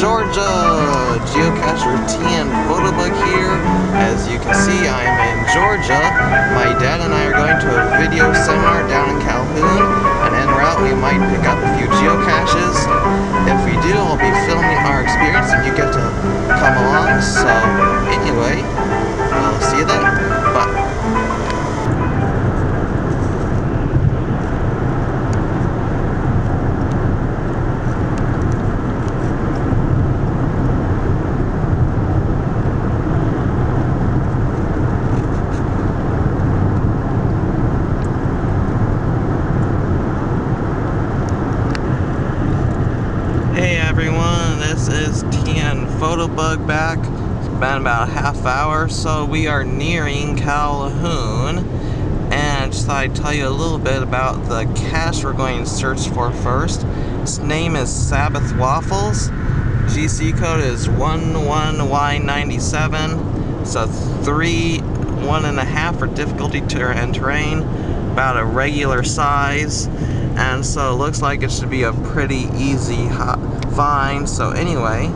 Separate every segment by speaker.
Speaker 1: Georgia! Geocacher TN Photobug here. As you can see, I'm in Georgia. My dad and I are going to a video seminar down in Calhoun, and en route we might pick up a few geocaches. If we do, I'll be filming our experience and you get to come along. So anyway, I'll see you then. Bye. Hey everyone, this is TN Photobug back. It's been about a half hour, so we are nearing Calhoun, and just thought I'd tell you a little bit about the cache we're going to search for first. Its name is Sabbath Waffles. GC code is 11Y97. It's a 1.5 for difficulty and terrain, about a regular size. And so it looks like it should be a pretty easy find. So anyway,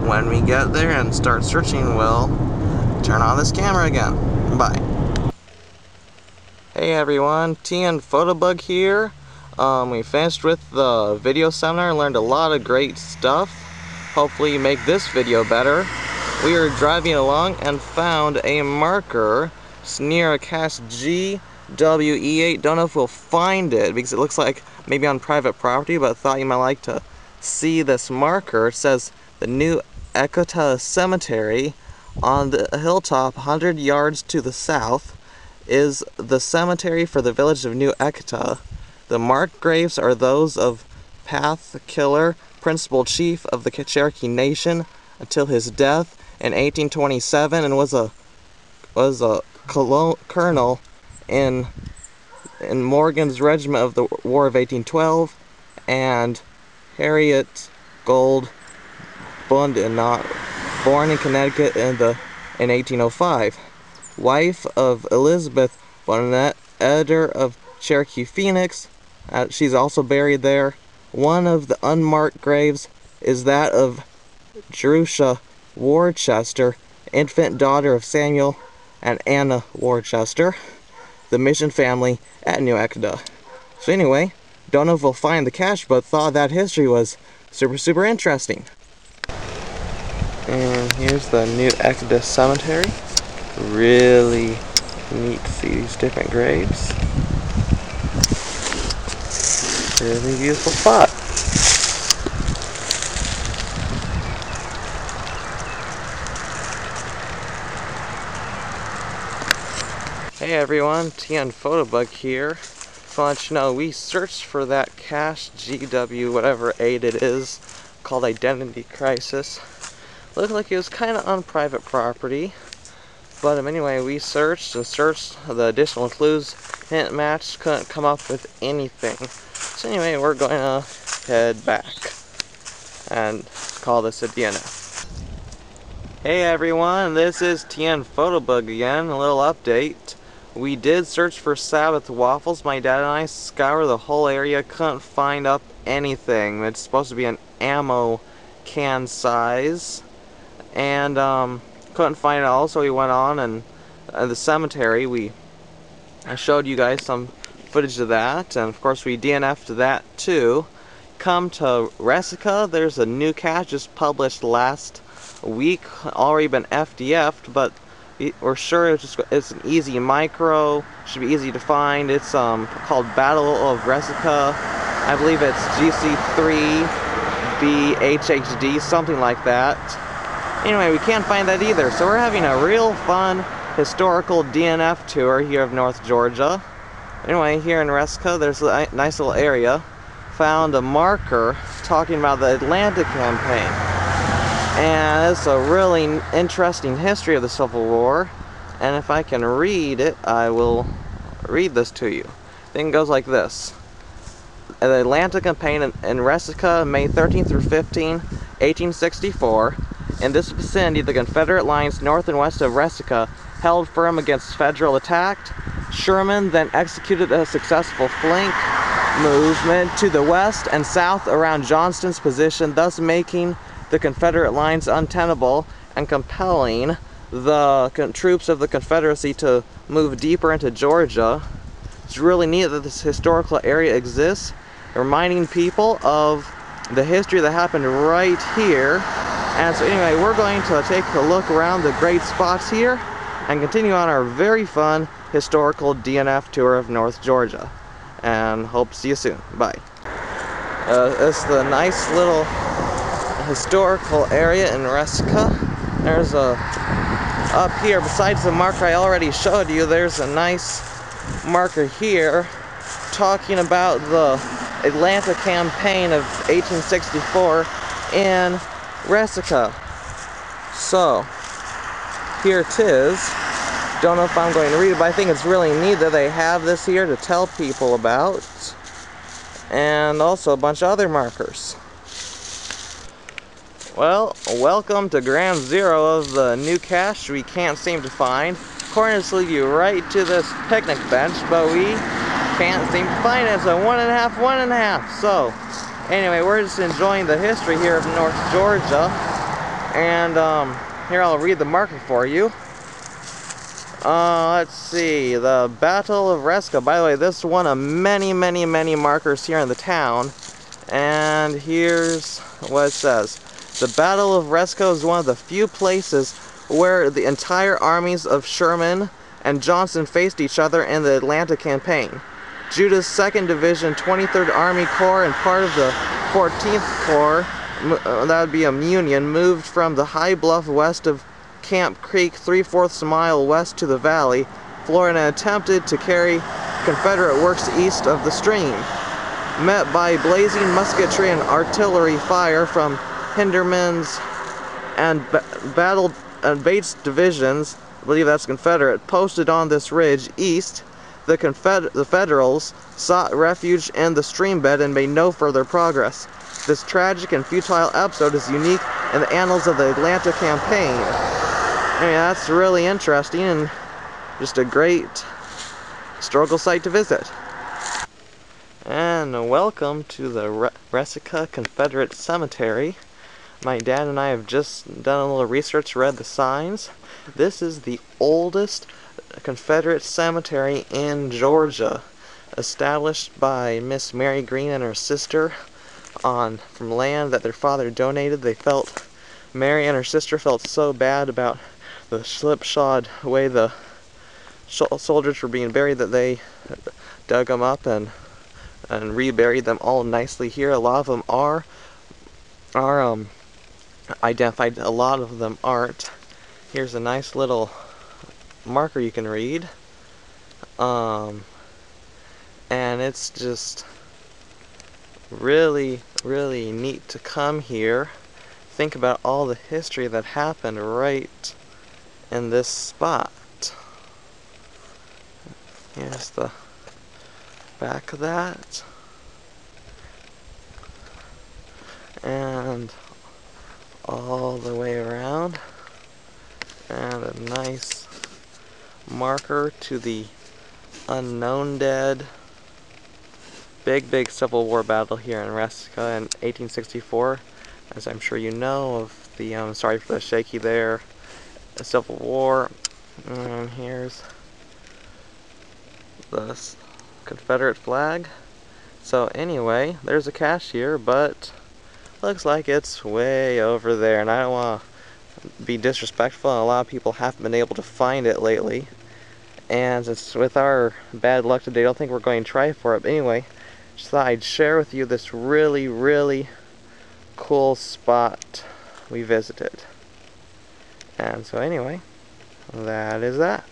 Speaker 1: when we get there and start searching, we'll turn on this camera again. Bye. Hey everyone, TN Photobug here. We finished with the video seminar and learned a lot of great stuff. Hopefully you make this video better. We were driving along and found a marker near a cache GWE8. Don't know if we'll find it because it looks like maybe on private property, but thought you might like to see this marker. It says the new Echota cemetery on the hilltop 100 yards to the south is the cemetery for the village of New Echota. The marked graves are those of Path Killer, principal chief of the Cherokee Nation until his death in 1827, and was a colonel in Morgan's regiment of the War of 1812, and Harriet Gold Bundin, born in Connecticut in 1805, wife of Elizabeth Bonnet, editor of Cherokee Phoenix. She's also buried there. One of the unmarked graves is that of Jerusha Worcester, infant daughter of Samuel and Anna Worcester, the mission family at New Echota. So anyway, don't know if we'll find the cache, but thought that history was super interesting. And here's the New Echota cemetery. Really neat to see these different graves. Really beautiful spot. Hey everyone, TN Photobug here. I want you to know we searched for that cache GW whatever 8 it is, called Identity Crisis. Looked like it was kind of on private property, but anyway, we searched the additional clues, hint match, couldn't come up with anything. So anyway, we're going to head back and call this a DNF. Hey everyone, this is TN Photobug again, a little update. We did search for Sabbath Waffles. My dad and I scoured the whole area, couldn't find up anything. It's supposed to be an ammo can size, and couldn't find it all, so we went on, and the cemetery, I showed you guys some footage of that, and of course we DNF'd that too. Come to Resaca, there's a new cache just published last week, already been FDF'd, but we're sure it's an easy micro, should be easy to find. It's called Battle of Resaca. I believe it's GC3BHHD, something like that. Anyway, we can't find that either, so we're having a real fun historical DNF tour here of North Georgia. Anyway, here in Resaca, there's a nice little area. Found a marker talking about the Atlanta campaign. And it's a really interesting history of the Civil War. And if I can read it, I will read this to you. The thing goes like this. The Atlanta campaign in Resaca, May 13 through 15, 1864. In this vicinity, the Confederate lines north and west of Resaca held firm against Federal attack. Sherman then executed a successful flank movement to the west and south around Johnston's position, thus making the Confederate lines untenable and compelling the troops of the Confederacy to move deeper into Georgia. It's really neat that this historical area exists, reminding people of the history that happened right here. And so anyway, we're going to take a look around the great spots here and continue on our very fun historical DNF tour of North Georgia. And hope to see you soon. Bye. It's the nice little historical area in Resaca. There's up here, besides the marker I already showed you, there's a nice marker here talking about the Atlanta campaign of 1864 in Resaca. So, here it is. Don't know if I'm going to read it, but I think it's really neat that they have this here to tell people about. And also a bunch of other markers. Well, welcome to Ground Zero of the new cache we can't seem to find. Coordinates lead you right to this picnic bench, but we can't seem to find it. It's a 1.5, 1.5. So, anyway, we're just enjoying the history here of North Georgia. And here, I'll read the marker for you. Let's see, the Battle of Resaca. By the way, this is one of many markers here in the town. And here's what it says. The Battle of Resaca is one of the few places where the entire armies of Sherman and Johnston faced each other in the Atlanta campaign. Judah's 2nd Division, 23rd Army Corps, and part of the 14th Corps, that would be a Union, moved from the high bluff west of Camp Creek 3/4 mile west to the valley floor and attempted to carry Confederate works east of the stream. Met by blazing musketry and artillery fire from Hinderman's and Bates divisions, I believe that's Confederate, posted on this ridge east. The Federals sought refuge in the stream bed and made no further progress. This tragic and futile episode is unique in the annals of the Atlanta campaign. I mean, that's really interesting and just a great historical site to visit. And welcome to the Resaca Confederate Cemetery. My dad and I have just done a little research, read the signs. This is the oldest Confederate cemetery in Georgia, established by Miss Mary Green and her sister from land that their father donated. Mary and her sister felt so bad about the slipshod way the soldiers were being buried that they dug them up and reburied them all nicely here. A lot of them are identified, a lot of them aren't. Here's a nice little marker you can read. And it's just really neat to come here. Think about all the history that happened right in this spot. Here's the back of that. And all the way around. And a nice marker to the unknown dead. Big Civil War battle here in Resaca in 1864. As I'm sure you know of the, sorry for the shaky there, the Civil War. And here's the Confederate flag. So anyway, there's a cache here, but looks like it's way over there, and I don't want to be disrespectful, and a lot of people haven't been able to find it lately. And it's with our bad luck today, I don't think we're going to try for it. But anyway, just thought I'd share with you this really cool spot we visited. And so anyway, that is that.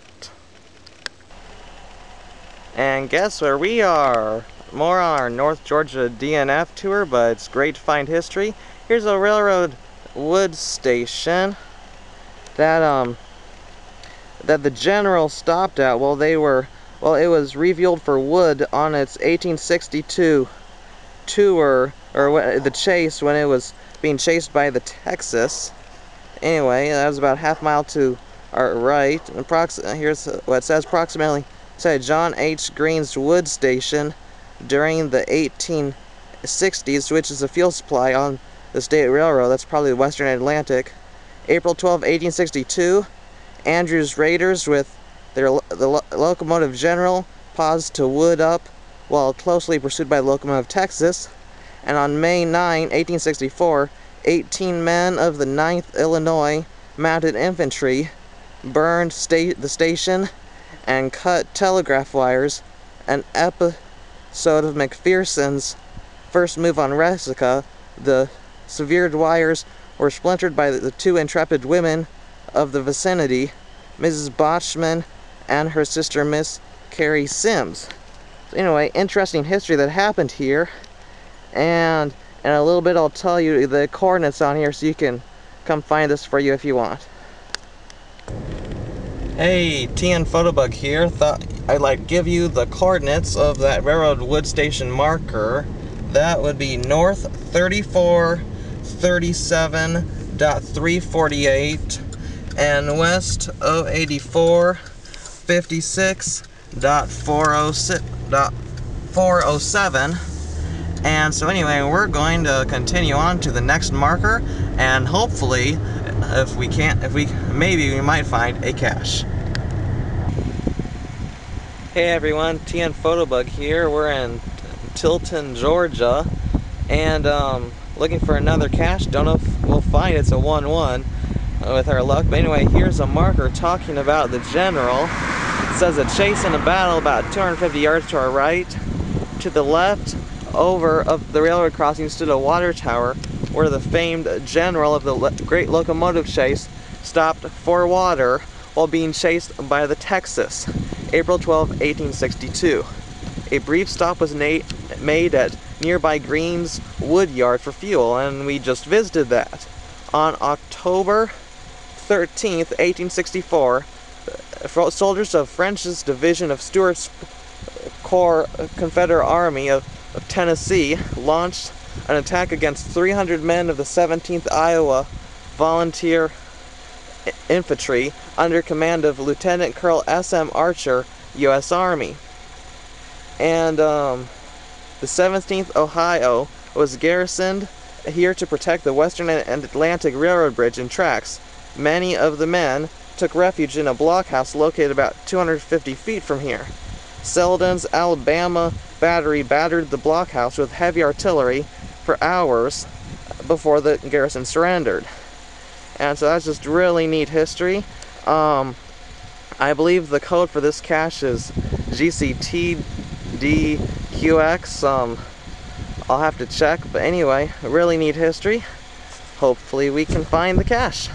Speaker 1: And guess where we are? More on our North Georgia DNF tour, but it's great to find history. Here's a railroad wood station that the general stopped at while it was refueled for wood on its 1862 tour, or the chase, when it was being chased by the Texas. Anyway, that was about half mile to our right. Here's what it says: approximately John H. Green's wood station during the 1860s, which is a fuel supply on the state railroad. That's probably the Western Atlantic. April 12, 1862, Andrews Raiders with the locomotive General paused to wood up while closely pursued by the locomotive Texas. And on May 9, 1864, 18 men of the 9th Illinois Mounted Infantry burned the station and cut telegraph wires, an episode of McPherson's first move on Resaca. The severed wires were splintered by the two intrepid women of the vicinity, Mrs. Botchman and her sister, Miss Carrie Sims. So anyway, interesting history that happened here, and in a little bit I'll tell you the coordinates on here so you can come find this for you if you want. Hey, TN Photobug here. Thought I'd like give you the coordinates of that railroad wood station marker. That would be north 3437.348 and west 084.56.407. And so anyway, we're going to continue on to the next marker, and hopefully, maybe we might find a cache. Hey everyone, TN Photobug here. We're in Tilton, Georgia, and looking for another cache. Don't know if we'll find it. It's a 1-1 with our luck. But anyway, here's a marker talking about the general. It says a chase and a battle about 250 yards to our right. To the left over of the railroad crossing stood a water tower where the famed general of the great locomotive chase stopped for water while being chased by the Texas. April 12, 1862. A brief stop was made at nearby Green's wood yard for fuel, and we just visited that. On October 13th, 1864, soldiers of French's division of Stuart's Corps Confederate Army of Tennessee launched an attack against 300 men of the 17th Iowa Volunteer Infantry under command of Lieutenant Colonel S.M. Archer, U.S. Army. And the 17th Ohio was garrisoned here to protect the Western and Atlantic Railroad bridge and tracks. Many of the men took refuge in a blockhouse located about 250 feet from here. Selden's Alabama battery battered the blockhouse with heavy artillery for hours before the garrison surrendered. And so that's just really neat history. I believe the code for this cache is GCTDQX. I'll have to check, but anyway, really neat history. Hopefully we can find the cache.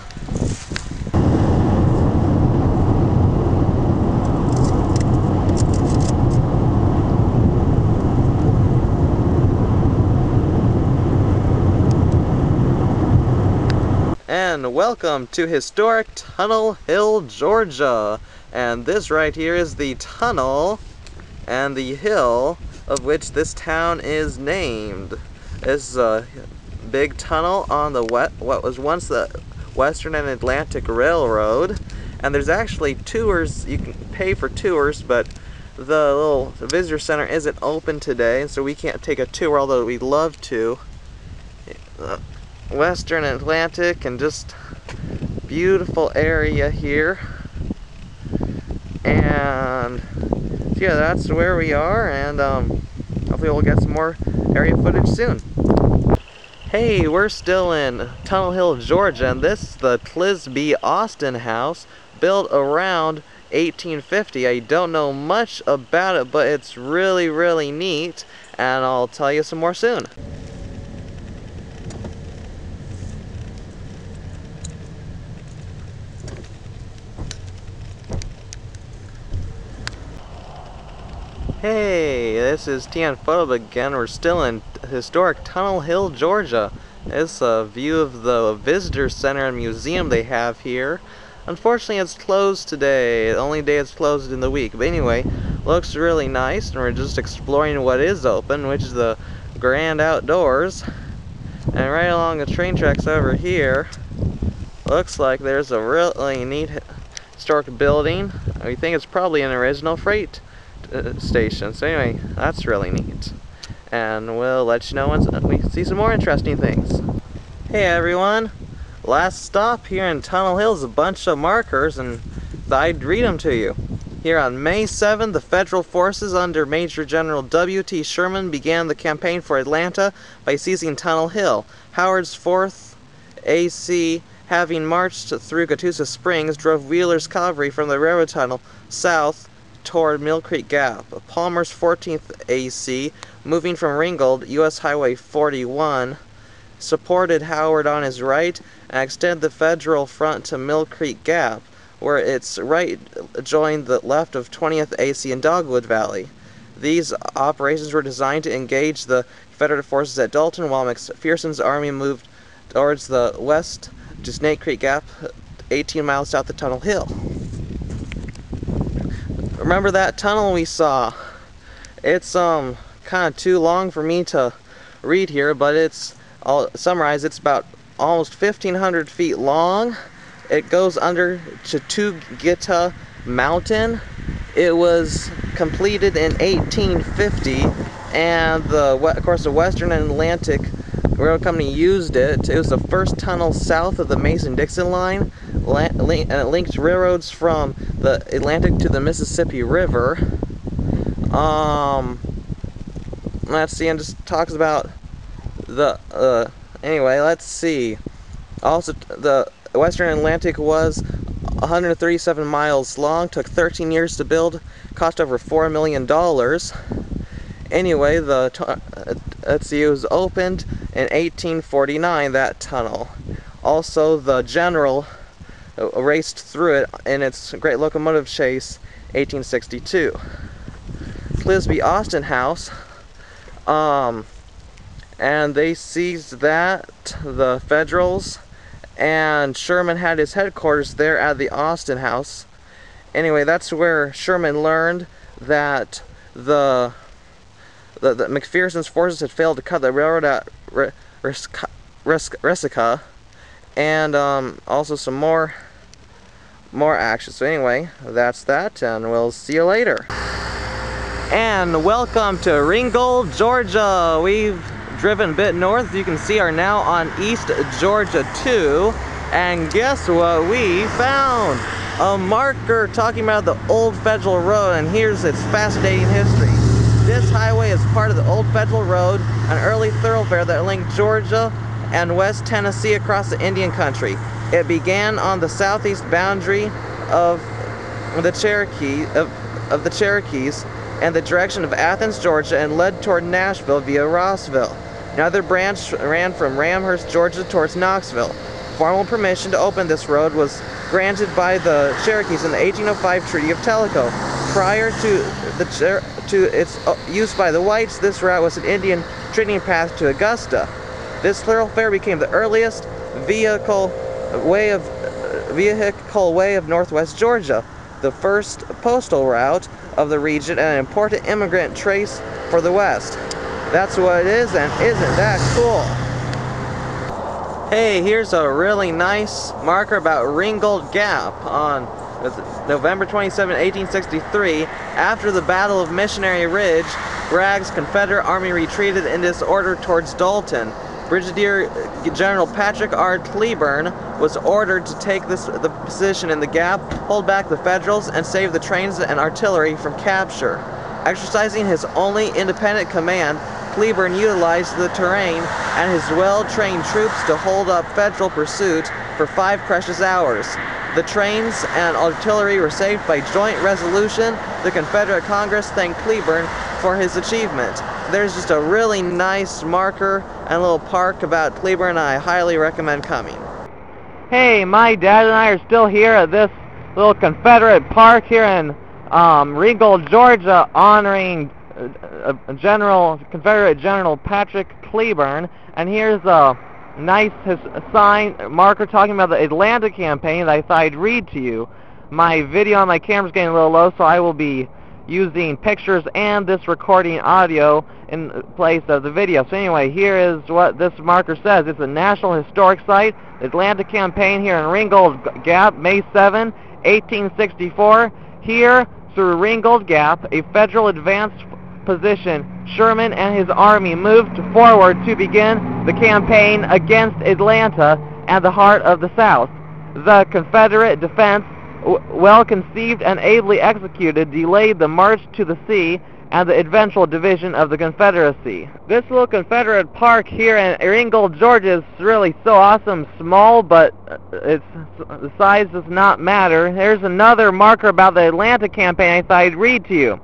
Speaker 1: And welcome to historic Tunnel Hill, Georgia. And this right here is the tunnel and the hill of which this town is named. This is a big tunnel on the what was once the Western and Atlantic Railroad. And there's actually tours, you can pay for tours, but the little visitor center isn't open today, so we can't take a tour, although we'd love to. Western Atlantic, and just beautiful area here. And yeah, that's where we are, and hopefully we'll get some more area footage soon. Hey, we're still in Tunnel Hill, Georgia, and this is the Clisby Austin house, built around 1850. I don't know much about it, but it's really, really neat, and I'll tell you some more soon. Hey, this is TN Photo again. We're still in historic Tunnel Hill, Georgia. It's a view of the visitor center and museum they have here. Unfortunately, it's closed today. The only day it's closed in the week. But anyway, looks really nice, and we're just exploring what is open, which is the grand outdoors. And right along the train tracks over here, looks like there's a really neat historic building. We think it's probably an original freight station. So anyway, that's really neat. And we'll let you know once we see some more interesting things. Hey everyone! Last stop here in Tunnel Hill is a bunch of markers, and I'd read them to you. Here on May 7th, the federal forces under Major General W.T. Sherman began the campaign for Atlanta by seizing Tunnel Hill. Howard's 4th AC, having marched through Catoosa Springs, drove Wheeler's cavalry from the railroad tunnel south toward Mill Creek Gap. Palmer's 14th AC, moving from Ringgold, U.S. Highway 41, supported Howard on his right and extended the federal front to Mill Creek Gap, where its right joined the left of 20th AC in Dogwood Valley. These operations were designed to engage the Confederate forces at Dalton, while McPherson's army moved towards the west to Snake Creek Gap, 18 miles south of Tunnel Hill. Remember that tunnel we saw? It's kind of too long for me to read here, but I'll summarize. It's about almost 1,500 feet long. It goes under Echota Mountain. It was completed in 1850, and of course the Western and Atlantic Railroad Company used it. It was the first tunnel south of the Mason-Dixon line, and it linked railroads from the Atlantic to the Mississippi River. Let's see, and just talks about the anyway, let's see. Also, the Western Atlantic was 137 miles long, took 13 years to build, cost over $4 million. Anyway, let's see, it was opened in 1849, that tunnel. Also, the General raced through it in its great locomotive chase, 1862. Clisby Austin House, and they seized that, the Federals, and Sherman had his headquarters there at the Austin House. Anyway, that's where Sherman learned that the McPherson's forces had failed to cut the railroad at Resaca, and also some more action. So anyway, that's that, and we'll see you later. And welcome to Ringgold, Georgia. We've driven a bit north. You can see are now on East Georgia 2, and guess what we found? A marker talking about the old Federal Road, and here's its fascinating history. This highway is part of the Old Federal Road, an early thoroughfare that linked Georgia and West Tennessee across the Indian country. It began on the southeast boundary of the Cherokees and the direction of Athens, Georgia, and led toward Nashville via Rossville. Another branch ran from Ramhurst, Georgia, towards Knoxville. Formal permission to open this road was granted by the Cherokees in the 1805 Treaty of Tellico. Prior to its use by the whites, this route was an Indian trading path to Augusta. This thoroughfare became the earliest vehicle way of northwest Georgia, the first postal route of the region, and an important immigrant trace for the West. That's what it is, and isn't that cool? Hey, here's a really nice marker about Ringgold Gap on November 27, 1863. After the Battle of Missionary Ridge, Bragg's Confederate army retreated in disorder towards Dalton. Brigadier General Patrick R. Cleburne was ordered to take the position in the gap, hold back the Federals, and save the trains and artillery from capture. Exercising his only independent command, Cleburne utilized the terrain and his well-trained troops to hold up Federal pursuit for 5 precious hours. The trains and artillery were saved by joint resolution. The Confederate Congress thanked Cleburne for his achievement. There's just a really nice marker and a little park about Cleburne, and I highly recommend coming. Hey, my dad and I are still here at this little Confederate park here in Ringgold, Georgia, honoring Confederate General Patrick Cleburne. And here's a nice sign marker talking about the Atlanta campaign that I thought I'd read to you. My video on my camera's getting a little low, so I will be using pictures and this recording audio in place of the video. So anyway, here is what this marker says. It's a National Historic Site, Atlanta campaign here in Ringgold Gap, May 7, 1864. Here, through Ringgold Gap, a Federal advanced position, Sherman and his army moved forward to begin the campaign against Atlanta and the heart of the South. The Confederate defense, well conceived and ably executed, delayed the march to the sea and the eventual division of the Confederacy. This little Confederate park here in Ringgold, Georgia is really so awesome, small, but the size does not matter. Here's another marker about the Atlanta campaign I thought I'd read to you.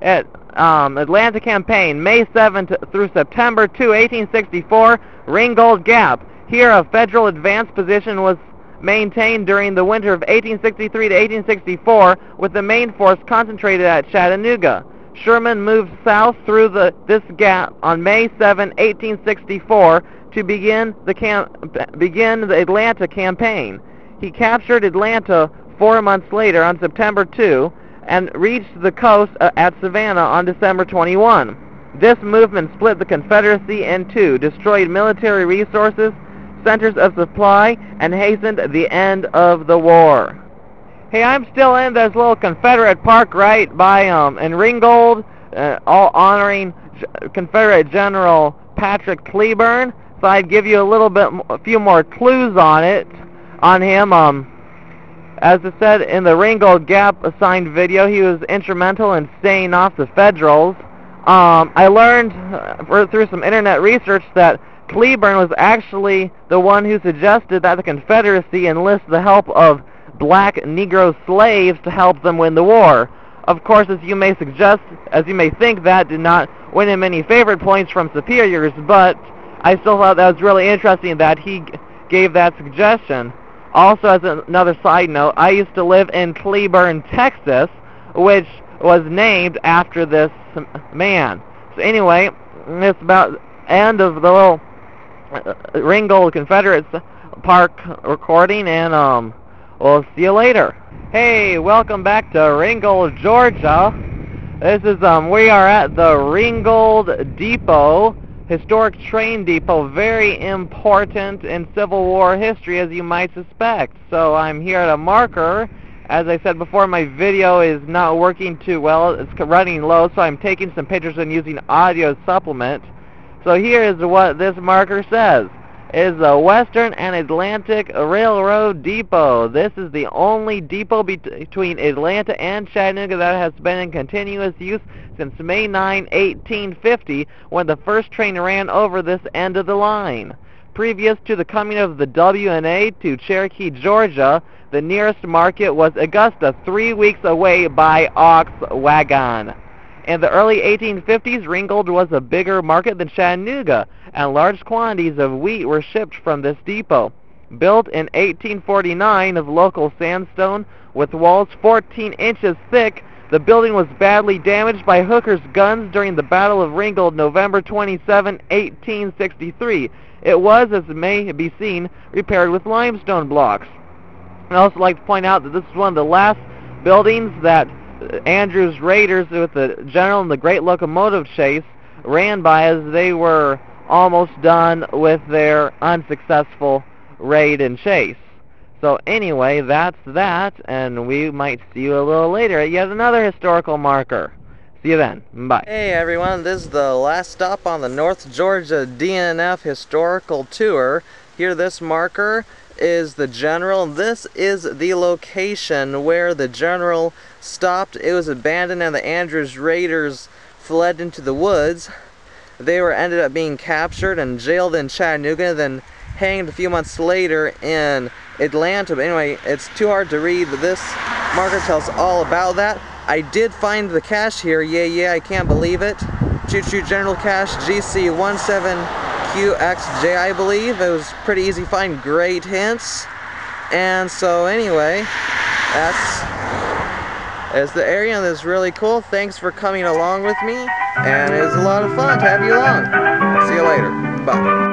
Speaker 1: Atlanta campaign, May 7th through September 2, 1864, Ringgold Gap. Here a Federal advanced position was maintained during the winter of 1863 to 1864, with the main force concentrated at Chattanooga. Sherman moved south through this gap on May 7, 1864, to begin the Atlanta campaign. He captured Atlanta 4 months later on September 2 and reached the coast at Savannah on December 21. This movement split the Confederacy in two, destroyed military resources, centers of supply, and hastened the end of the war. Hey, I'm still in this little Confederate park right by in Ringgold, all honoring Confederate General Patrick Cleburne. So I'd give you a few more clues on him. As I said in the Ringgold Gap assigned video, he was instrumental in staying off the Federals. I learned through some internet research that Cleburne was actually the one who suggested that the Confederacy enlist the help of black Negro slaves to help them win the war. Of course, as you may think, that did not win him any favorite points from superiors, but I still thought that was really interesting that he gave that suggestion. Also, as another side note, I used to live in Cleburne, Texas, which was named after this man. So anyway, it's about the end of the little Ringgold Confederate Park recording, and we'll see you later. Hey, welcome back to Ringgold, Georgia. This is we are at the Ringgold Depot, historic train depot, very important in Civil War history, as you might suspect. So I'm here at a marker. As I said before, my video is not working too well. It's running low, so I'm taking some pictures and using audio supplement. So here is what this marker says. It is the Western and Atlantic Railroad Depot. This is the only depot between Atlanta and Chattanooga that has been in continuous use since May 9, 1850, when the first train ran over this end of the line. Previous to the coming of the W&A to Cherokee, Georgia, the nearest market was Augusta, 3 weeks away by ox wagon. In the early 1850s, Ringgold was a bigger market than Chattanooga, and large quantities of wheat were shipped from this depot. Built in 1849 of local sandstone with walls 14 inches thick, the building was badly damaged by Hooker's guns during the Battle of Ringgold, November 27, 1863. It was, as may be seen, repaired with limestone blocks. I'd also like to point out that this is one of the last buildings that Andrew's Raiders, with the General and the Great Locomotive Chase, ran by, as they were almost done with their unsuccessful raid and chase. So anyway, that's that, and we might see you a little later at yet another historical marker. See you then. Bye. Hey everyone, this is the last stop on the North Georgia DNF historical tour. Here, this marker is the General. This is the location where the General stopped. It was abandoned and the Andrews Raiders fled into the woods. They ended up being captured and jailed in Chattanooga, then hanged a few months later in Atlanta. But anyway, it's too hard to read, but this marker tells all about that. I did find the cache here. Yeah, I can't believe it. Choo-choo General Cache GC17QXJ, I believe. It was pretty easy to find, great hints. And so anyway, that's It's the area and it's really cool. Thanks for coming along with me, and it was a lot of fun to have you along. See you later. Bye.